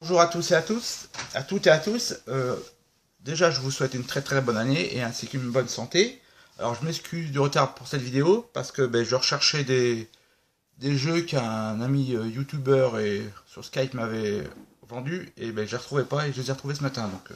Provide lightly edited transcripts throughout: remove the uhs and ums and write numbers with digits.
Bonjour à tous et à tous, à toutes et à tous. Déjà, je vous souhaite une très bonne année et ainsi qu'une bonne santé. Alors, je m'excuse du retard pour cette vidéo parce que je recherchais des jeux qu'un ami youtubeur et sur Skype m'avait vendu et je les retrouvais pas et je les ai retrouvés ce matin. Donc,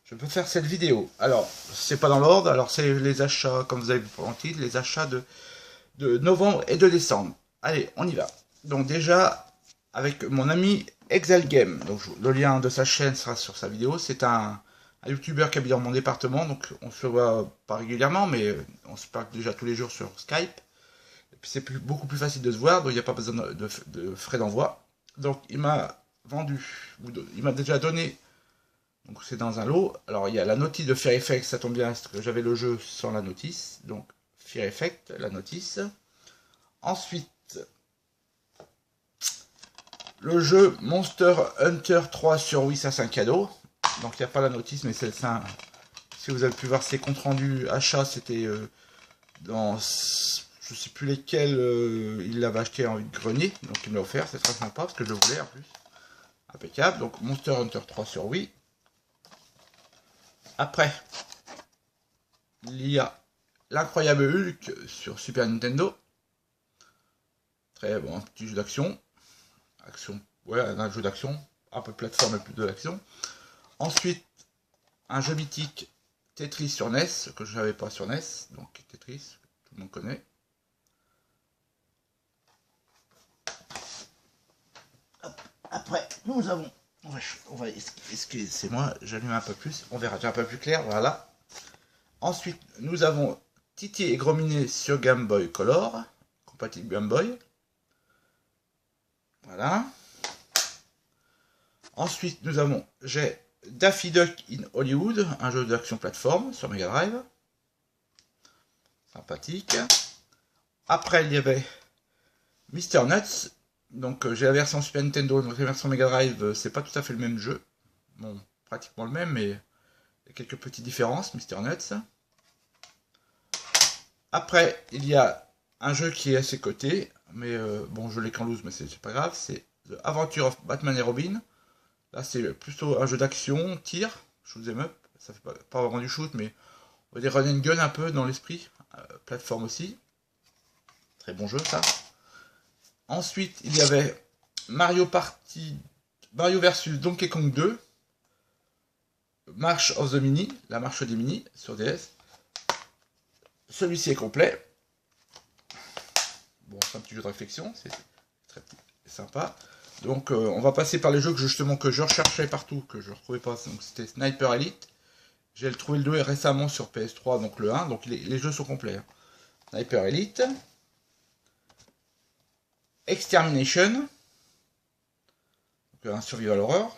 je peux faire cette vidéo. Alors, c'est pas dans l'ordre. Alors, c'est les achats, comme vous avez vu pour le titre, les achats de novembre et de décembre. Allez, on y va. Donc déjà, avec mon ami Exalgame, donc le lien de sa chaîne sera sur sa vidéo. C'est un youtubeur qui habite dans mon département, donc on se voit pas régulièrement, mais on se parle déjà tous les jours sur Skype. Et puis c'est beaucoup plus facile de se voir, donc il n'y a pas besoin de frais d'envoi. Donc il m'a vendu, il m'a déjà donné, donc c'est dans un lot. Alors il y a la notice de Fear Effect, ça tombe bien, parce que j'avais le jeu sans la notice. Donc Fear Effect, la notice. Ensuite, le jeu Monster Hunter 3 sur Wii, ça c'est un cadeau. Donc il n'y a pas la notice, mais c'est ça. Si vous avez pu voir ses comptes rendus achats, c'était dans je sais plus lesquels il l'avait acheté en grenier. Donc il me l'a offert, c'est très sympa parce que je le voulais en plus. Impeccable. Donc Monster Hunter 3 sur Wii. Après, il y a l'incroyable Hulk sur Super Nintendo. Très bon, un petit jeu d'action. Ouais, un jeu d'action, un peu plateforme et plus de l'action. Ensuite, un jeu mythique Tetris sur NES, que je n'avais pas sur NES, donc Tetris, tout le monde connaît. Après, nous avons, on va excusez-moi, j'allume un peu plus, on verra, j'ai un peu plus clair, voilà. Ensuite, nous avons Titi et Grominet sur Game Boy Color, compatible Game Boy. Voilà. Ensuite, j'ai Daffy Duck in Hollywood, un jeu d'action plateforme sur Mega Drive. Sympathique. Après, il y avait Mr. Nuts. Donc, j'ai la version Super Nintendo, donc la version Mega Drive, c'est pas tout à fait le même jeu. Bon, pratiquement le même, mais il y a quelques petites différences, Mr. Nuts. Après, il y a un jeu qui est à ses côtés, mais bon, je l'ai qu'en loose, mais c'est pas grave. C'est The Adventure of Batman et Robin. Là, c'est plutôt un jeu d'action, tir, shoot 'em up. Ça fait pas vraiment du shoot, mais on va dire run and gun un peu dans l'esprit. Plateforme aussi. Très bon jeu, ça. Ensuite, il y avait Mario versus Donkey Kong 2. March of the Mini, la marche des mini sur DS. Celui-ci est complet. Bon, c'est un petit jeu de réflexion, c'est très sympa. Donc on va passer par les jeux que je recherchais partout, que je ne retrouvais pas. Donc c'était Sniper Elite. J'ai trouvé le 2 récemment sur PS3, donc le 1. Donc les jeux sont complets. Hein. Sniper Elite. Extermination. Donc un survival horror.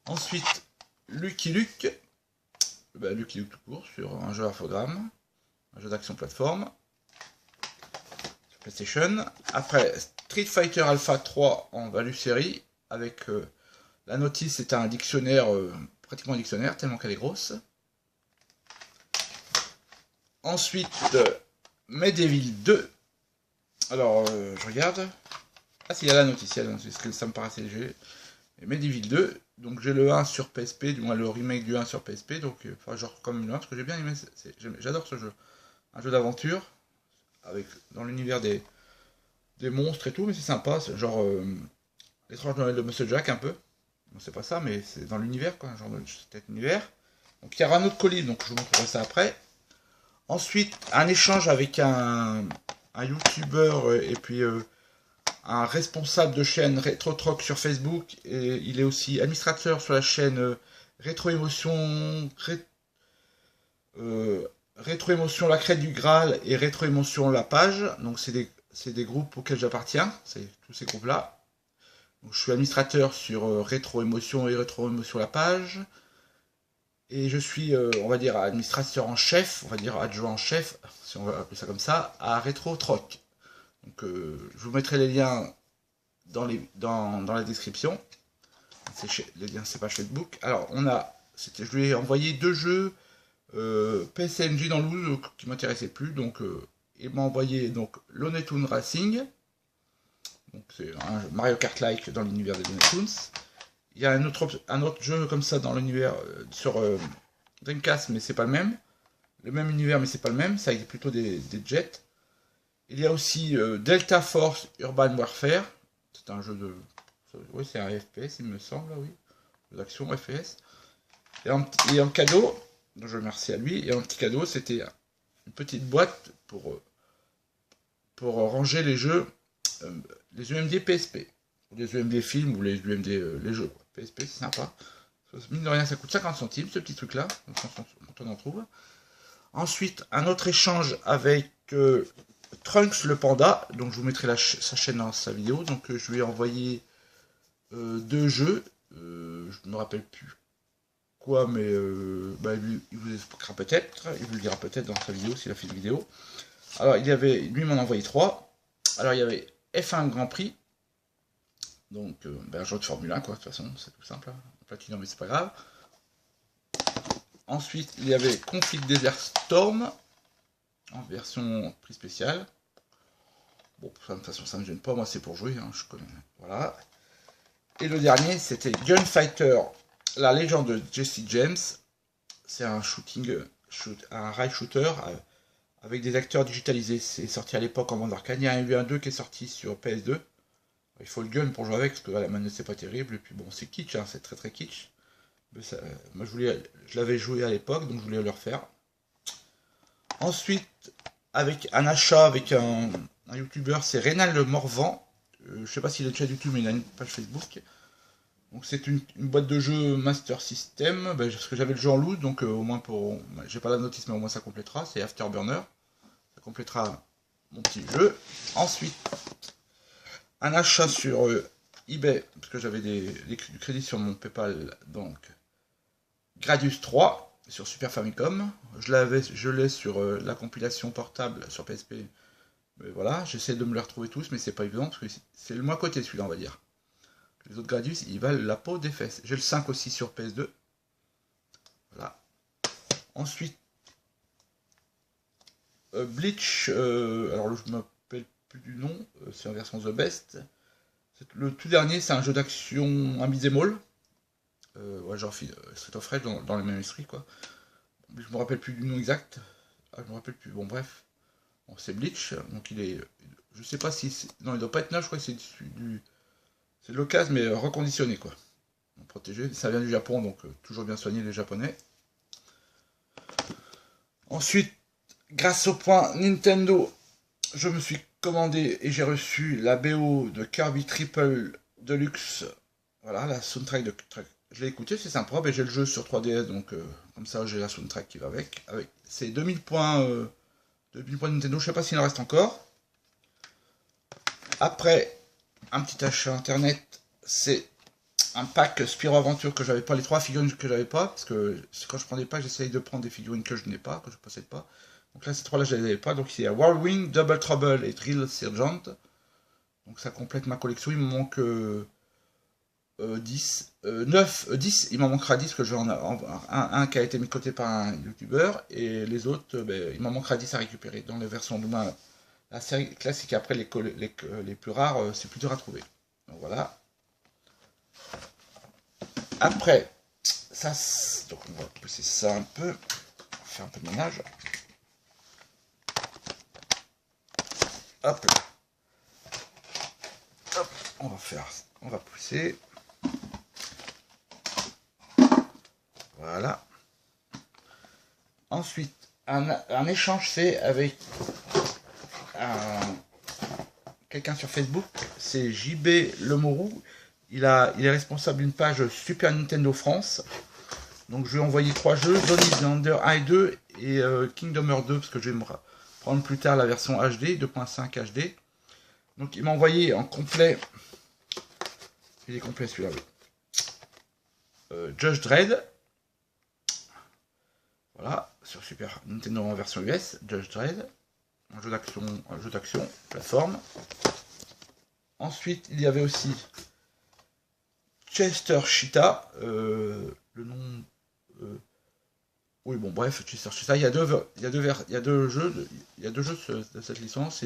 Ensuite, Lucky Luke. Lucky Luke tout court sur un jeu infogramme. Un jeu d'action plateforme. Sur PlayStation. Après, Street Fighter Alpha 3 en value série, avec la notice, c'est un dictionnaire, pratiquement un dictionnaire, tellement qu'elle est grosse. Ensuite, Medieval 2. Alors, je regarde. Ah, si, il y a la notice, ça me paraissait léger. Et Medieval 2, donc j'ai le 1 sur PSP, du moins le remake du 1 sur PSP, donc genre comme le 1, parce que j'ai bien aimé, j'adore ce jeu. Un jeu d'aventure, dans l'univers des monstres et tout, mais c'est sympa, c'est genre l'étrange Noël de Monsieur Jack un peu. Bon, c'est pas ça, mais c'est dans l'univers, quoi, genre de cet univers. Donc il y aura un autre colis, donc je vous montrerai ça après. Ensuite, un échange avec un youtubeur et puis un responsable de chaîne RetroTroc sur Facebook, et il est aussi administrateur sur la chaîne Rétro Émotion, Rétro-Émotion La Crête du Graal et Rétro-Émotion La Page. Donc c'est des groupes auxquels j'appartiens, c'est tous ces groupes-là. Donc je suis administrateur sur Rétro-Émotion et Rétro-Émotion La Page. Et je suis, on va dire, administrateur en chef, on va dire adjoint en chef, si on va appeler ça comme ça, à RetroTroc. Donc je vous mettrai les liens dans la description. Les liens, c'est pas Facebook. Alors je lui ai envoyé 2 jeux PC Engine en loose qui m'intéressait plus, donc il m'a envoyé donc Looney Tunes Racing, Donc c'est un Mario Kart-like dans l'univers des Looney Tunes. Il y a un autre jeu comme ça dans l'univers sur Dreamcast, mais c'est pas le même. Le même univers, mais c'est pas le même. Ça, il est plutôt des jets. Il y a aussi Delta Force Urban Warfare. C'est un jeu de... Oui, c'est un FPS, il me semble, oui. L'action FPS. Et en cadeau, donc je remercie à lui, et en petit cadeau, c'était une petite boîte pour ranger les jeux, les UMD PSP. Les UMD films ou les UMD les jeux. Quoi. PSP, c'est sympa. Mine de rien, ça coûte 50 centimes, ce petit truc-là, quand on en trouve. Ensuite, un autre échange avec Trunks le panda. Donc, je vous mettrai sa chaîne dans sa vidéo. Donc, je lui ai envoyé 2 jeux. Je ne me rappelle plus quoi, mais il vous expliquera peut-être. Il vous le dira peut-être dans sa vidéo, s'il a fait une vidéo. Alors, lui m'en a envoyé 3. Alors, il y avait F1 Grand Prix. Donc, un jeu de Formule 1, quoi, de toute façon, c'est tout simple. Hein. Platinum, mais c'est pas grave. Ensuite, il y avait Conflict Desert Storm, en version prix spécial. Bon, de toute façon, ça ne me gêne pas, moi c'est pour jouer, hein, je connais. Voilà. Et le dernier, c'était Gunfighter, la légende de Jesse James. C'est un un rail shooter avec des acteurs digitalisés. C'est sorti à l'époque en bande arcade. Il y a eu un 2 qui est sorti sur PS2. Il faut le gun pour jouer avec, parce que la manette c'est pas terrible. Et puis bon, c'est kitsch, hein, c'est très très kitsch. Mais ça, moi je l'avais joué à l'époque, donc je voulais le refaire. Ensuite, avec un achat avec un youtubeur, c'est Rénal Morvan. Je sais pas s'il est déjà YouTube, mais il a une page Facebook. Donc c'est une boîte de jeux Master System, parce que j'avais le jeu en loot, donc au moins pour... j'ai pas la notice, mais au moins ça complétera, c'est Afterburner. Ça complétera mon petit jeu. Ensuite, un achat sur eBay, parce que j'avais du crédit sur mon PayPal, donc Gradius 3 sur Super Famicom. Je l'ai sur la compilation portable sur PSP. Mais voilà, j'essaie de me les retrouver tous, mais c'est pas évident, parce que c'est le moins coté celui-là, on va dire. Les autres Gradius, ils valent la peau des fesses. J'ai le 5 aussi sur PS2. Voilà. Ensuite, Bleach, alors je ne m'appelle plus du nom, c'est en version The Best. Le tout dernier, c'est un jeu d'action, un beat'em all. Ouais, genre Street of Rage dans le même esprit, quoi. Je me rappelle plus du nom exact. Ah, je me rappelle plus. Bon, bref. Bon, c'est Bleach, donc il est. Je sais pas si. Non, il doit pas être neuf, je crois que c'est du. C'est de l'occasion, mais reconditionné, quoi. Protégé. Ça vient du Japon, donc toujours bien soigné les Japonais. Ensuite, grâce au point Nintendo, je me suis commandé et j'ai reçu la BO de Kirby Triple Deluxe. Voilà, la soundtrack de. Je l'ai écouté, c'est sympa. J'ai le jeu sur 3DS, donc comme ça j'ai la soundtrack qui va avec. C'est 2000 points, 2000 points de Nintendo, je sais pas s'il en reste encore. Après, un petit achat internet, c'est un pack Spyro Aventure que j'avais pas, les 3 figurines que j'avais pas, parce que quand je prends des packs, j'essaye de prendre des figurines que je n'ai pas, que je possède pas. Donc là, ces 3 là, je les avais pas. Donc il y a Whirlwind, Double Trouble et Drill Sergeant. Donc ça complète ma collection. Il me manque 10, 10, il m'en manquera 10 que j'ai un qui a été mis de côté par un youtubeur et les autres, il m'en manquera 10 à récupérer dans les versions de la série classique. Après les plus rares, c'est plus dur à trouver. Donc voilà. Après, ça, donc on va pousser ça un peu, on va faire un peu de ménage. Hop là. Hop, on va pousser. Voilà. Ensuite, un échange fait avec quelqu'un sur Facebook, c'est JB Lemorou. Il est responsable d'une page Super Nintendo France. Donc je lui ai envoyé 3 jeux, Johnny's Lander 1 et 2 et Kingdom Hearts 2, parce que je vais me prendre plus tard la version HD, 2.5 HD. Donc il m'a envoyé en complet, il est complet celui-là, Judge Dredd. Voilà, sur Super Nintendo en version US, Judge Dredd, un jeu d'action, plateforme. Ensuite, il y avait aussi Chester Cheetah, le nom. Oui, bon, bref, Chester Cheetah. Il y a deux jeux de cette licence.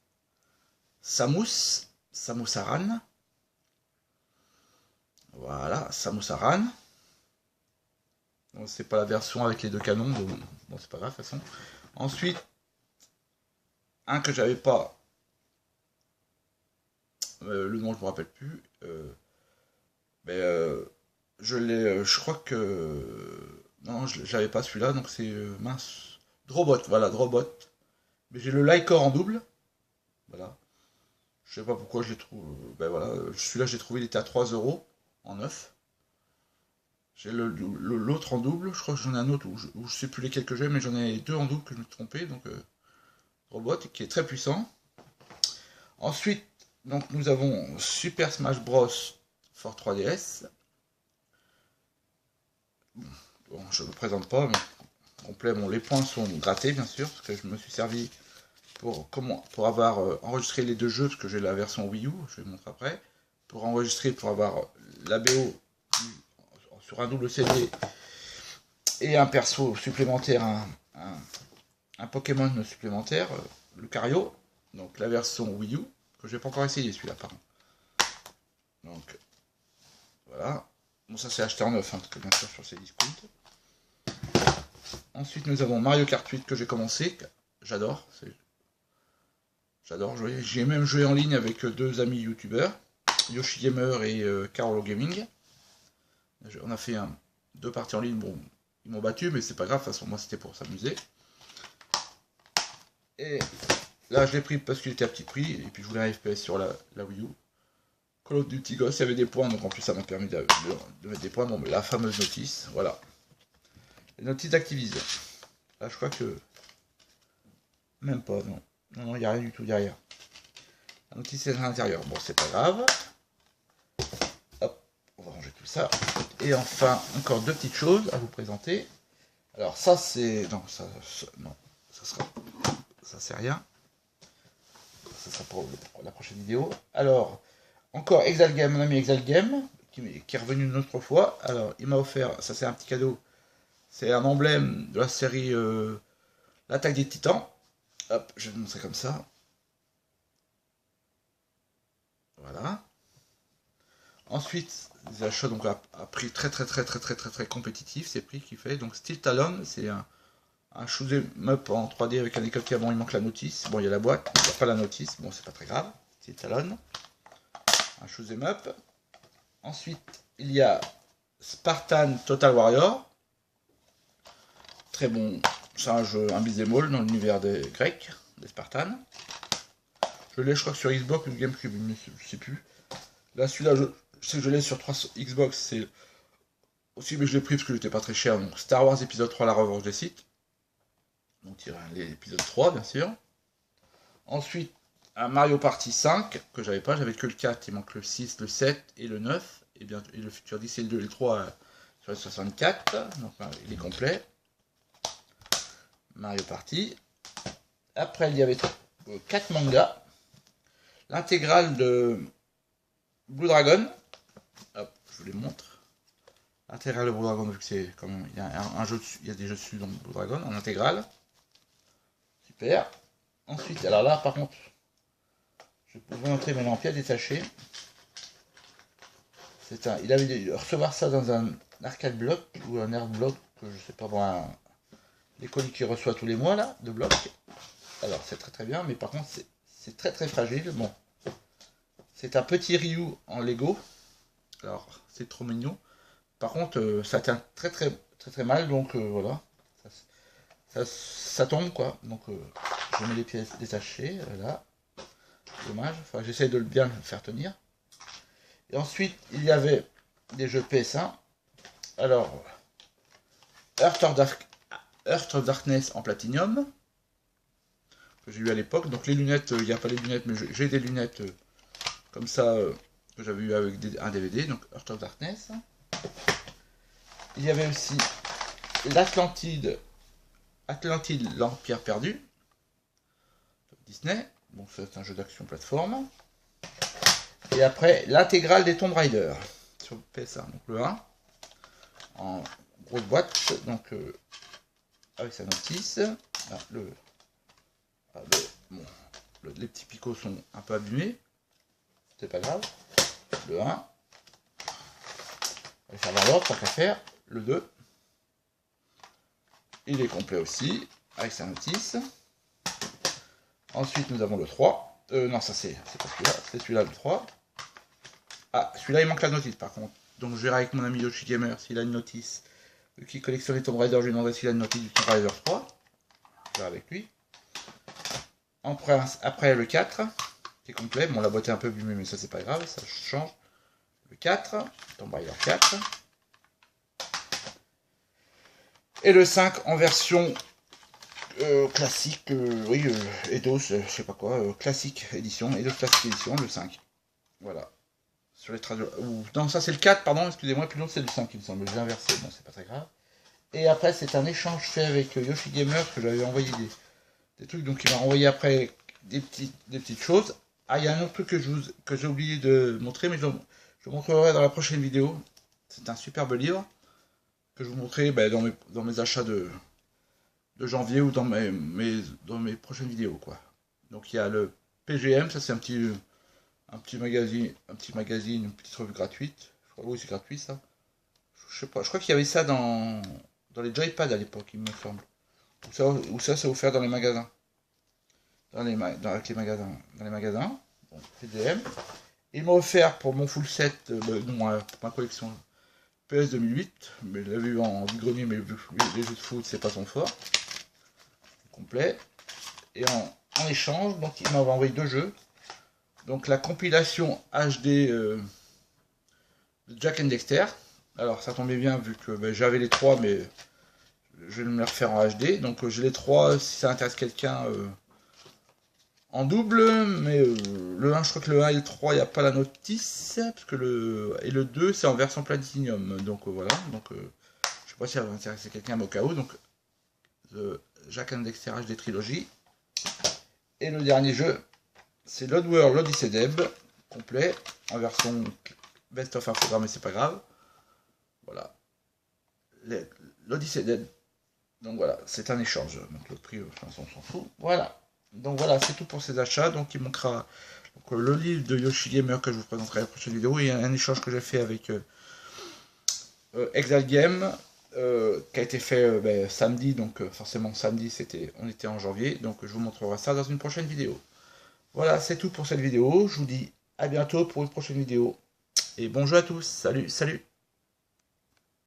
Samus Aran. Voilà, Samus Aran. Bon, c'est pas la version avec les deux canons, donc bon, c'est pas grave de toute façon. Ensuite, un que j'avais pas, le nom je me rappelle plus, mais je l'ai, je crois que non, je l'avais pas celui-là, donc c'est mince, Drobot, voilà, Drobot. Mais j'ai le Lycor en double, voilà. Je sais pas pourquoi je l'ai trouvé, ben voilà, celui-là j'ai trouvé, il était à 3 € en neuf. J'ai l'autre en double, je crois que j'en ai un autre où je sais plus lesquels que j'ai, mais j'en ai deux en double que je me suis trompé, donc Robot qui est très puissant. Ensuite, donc nous avons Super Smash Bros for 3DS. Bon, je ne le présente pas, mais complet. Bon, les points sont grattés bien sûr, parce que je me suis servi pour avoir enregistré les deux jeux, parce que j'ai la version Wii U, je vais vous montrer après, pour enregistrer, pour avoir la BO sur un double CD et un perso supplémentaire, un Pokémon supplémentaire, le Cario, donc la version Wii U, que je n'ai pas encore essayé celui-là par contre. Donc voilà, bon ça c'est acheté en neuf, hein, parce que bien sûr sur ces discounts. Ensuite nous avons Mario Kart 8 que j'ai commencé, j'adore, j'adore jouer, j'ai même joué en ligne avec deux amis youtubeurs, Yoshi Gamer et Carolo Gaming. On a fait deux parties en ligne, bon, ils m'ont battu, mais c'est pas grave, de toute façon, moi c'était pour s'amuser. Et là, je l'ai pris parce qu'il était à petit prix, et puis je voulais un FPS sur la Wii U. Call of Duty Ghost, il y avait des points, donc en plus ça m'a permis de mettre des points. Bon, mais la fameuse notice, voilà. Les notices d'Activision. Là, je crois que... Même pas, non. Non, il n'y a rien du tout derrière. La notice est à l'intérieur. Bon, c'est pas grave. On va ranger tout ça. Et enfin, encore deux petites choses à vous présenter. Alors ça c'est... Non, non, ça sera... Ça c'est rien. Ça sera pour la prochaine vidéo. Alors, encore Exalgame, mon ami Exalgame, qui est revenu une autre fois. Alors, il m'a offert, ça c'est un petit cadeau. C'est un emblème de la série L'Attaque des Titans. Hop, je vais vous montrer comme ça. Voilà. Ensuite, les achats donc à prix très compétitif, c'est le prix qu'il fait. Donc Steel Talon, c'est un shoot'em up en 3D avec un décalqué avant, il manque la notice. Bon, il y a la boîte, il n'y a pas la notice, bon c'est pas très grave. Steel Talon, un shoot'em up. Ensuite, il y a Spartan Total Warrior. Très bon, c'est un jeu, un beat'em all dans l'univers des Grecs, des Spartans. Je l'ai je crois que sur Xbox ou GameCube, je sais plus. Là celui-là, je sais que je l'ai sur 3 Xbox, c'est aussi, mais je l'ai pris parce que j'étais pas très cher. Donc Star Wars épisode 3, la revanche des Sith. Donc l'épisode 3 bien sûr. Ensuite, un Mario Party 5 que j'avais pas, j'avais que le 4, il manque le 6, le 7 et le 9. Et bien et le futur 10 et le 2 et le 3 sur le 64. Donc il est complet. Mario Party. Après il y avait 4 mangas. L'intégrale de Blue Dragon. Hop, je vous les montre. L'intégrale de Blue Dragon, vu que c'est comme il y a un jeu dessus, il y a des jeux dessus, donc Blue Dragon en intégrale. Super. Ensuite, alors là par contre, je peux vous montrer maintenant en pièces détachées. Il avait dû recevoir ça dans un arcade block ou un air block, je sais pas moi, les colis qu'il reçoit tous les mois là, de bloc. Alors c'est très bien, mais par contre c'est très fragile. Bon, c'est un petit Ryu en Lego. Alors c'est trop mignon. Par contre ça tient très mal, donc voilà. Ça tombe quoi. Donc je mets les pièces détachées là. Dommage. Enfin j'essaie de bien le faire tenir. Et ensuite il y avait des jeux PS1. Alors Heart of Darkness en Platinum, que j'ai eu à l'époque. Donc les lunettes, il n'y a pas les lunettes, mais j'ai des lunettes comme ça que j'avais eu avec un DVD, donc Heart of Darkness. Il y avait aussi l'Atlantide, l'Empire perdu, Disney. Bon, c'est un jeu d'action plateforme. Et après l'intégrale des Tomb Raider sur PS1, donc le 1 en grosse boîte, donc avec sa notice. Bon, les petits picots sont un peu abîmés. C'est pas grave. Le 1. On va faire dans l'ordre, tant qu'à faire. Le 2. Il est complet aussi, avec sa notice. Ensuite, nous avons le 3. Non, ça c'est pas celui-là, c'est celui-là, le 3. Ah, celui-là, il manque la notice, par contre. Donc, je verrai avec mon ami Yoshi Gamer s'il a une notice. Qui collectionne les Tomb Raider, je lui demanderai s'il a une notice du Tomb Raider 3. Je verrai avec lui. Après, le 4, qui est complet. Bon, la boîte est un peu abîmée, mais ça, c'est pas grave, ça change. Le 4, Tomb Raider 4. Et le 5 en version classique, oui, Eidos, je sais pas quoi, classique édition, Eidos classique édition, le 5. Voilà. Sur les non, ça c'est le 4, pardon, excusez-moi, puis l'autre c'est le 5, il me semble, j'ai inversé, bon, c'est pas très grave. Et après, c'est un échange fait avec Yoshi Gamer, que j'avais envoyé des trucs, donc il m'a envoyé après des petites choses. Ah, il y a un autre truc que j'ai oublié de montrer, mais je vous montrerai dans la prochaine vidéo. C'est un superbe livre que je vous montrerai dans mes achats de janvier ou dans mes prochaines vidéos, quoi. Donc il y a le PGM, ça c'est un petit magazine, une petite revue gratuite. Je crois, oui, c'est gratuit ça. Je sais pas, je crois qu'il y avait ça dans les Joypad à l'époque, il me semble. Ou ça c'est offert dans les magasins. Avec les magasins. Dans les magasins. Bon, PDM. Il m'a offert pour mon full set, pour ma collection PS 2008. Mais je l'avais eu en grenier, mais les jeux de foot, c'est pas son fort. Complet. Et en échange, donc il m'avait envoyé 2 jeux. Donc la compilation HD de Jak and Daxter. Alors ça tombait bien vu que j'avais les 3, mais je vais me les refaire en HD. Donc j'ai les 3 si ça intéresse quelqu'un en double. Mais le 1, je crois que le 1 et le 3, il n'y a pas la notice. Parce que et le 2, c'est en version Platinum. Donc voilà. Donc je sais pas si ça va intéresser quelqu'un au cas où. Donc Jak and Daxter HD Trilogy. Et le dernier jeu, c'est l'Oddworld l'Odyssey d'Eb, complet, en version Best of Infogrames, mais c'est pas grave. Voilà. L'Odyssey d'Eb. Donc voilà, c'est un échange. Donc le prix, on s'en fout. Voilà. Donc voilà, c'est tout pour ces achats. Donc il manquera donc, le livre de Yoshi Gamer que je vous présenterai à la prochaine vidéo. Et un échange que j'ai fait avec Exile Game. Qui a été fait samedi, donc forcément samedi on était en janvier, donc je vous montrerai ça dans une prochaine vidéo. Voilà, c'est tout pour cette vidéo, je vous dis à bientôt pour une prochaine vidéo, et bon jeu à tous, salut, salut.